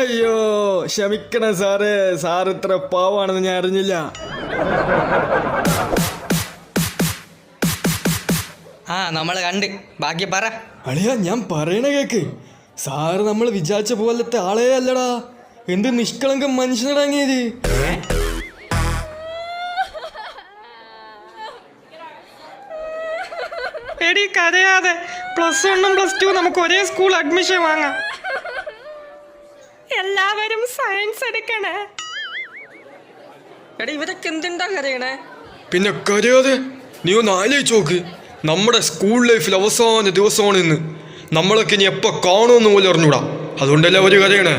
അയ്യോ ക്ഷമിക്കണേ സാറേ, സാർ ഇത്ര പാവാണെന്ന് ഞാൻ അറിഞ്ഞില്ല. നമ്മൾ കണ്ട് ബാക്കി പറ. അളിയാ ഞാൻ പറയണ കേക്ക്, സാറ് നമ്മൾ വിചാരിച്ച പോലത്തെ ആളേ അല്ലടാ. എന്ത് നിഷ്കളങ്കം മനുഷ്യനടങ്ങിയത്. എടി കരയാതെ, +1 +2 നമുക്ക് ഒരേ സ്കൂൾ അഡ്മിഷൻ വാങ്ങാം. എല്ലാവരും സയൻസ് എടുക്കണേ. എടി ഇവരൊക്കെ എന്തിണ്ടാ കരയണേ? പിന്നെ കരയാതെ നീ ഒന്ന് ആലോചിച്ച് നോക്ക്. നമ്മുടെ സ്കൂൾ ലൈഫിൽ അവസാന ദിവസമാണ് ഇന്ന്. നമ്മളൊക്കെ ഇനി എപ്പോൾ കാണുമെന്ന് പോലും അറിഞ്ഞൂടാ. അതുകൊണ്ടല്ലേ അവർ കരയണേ.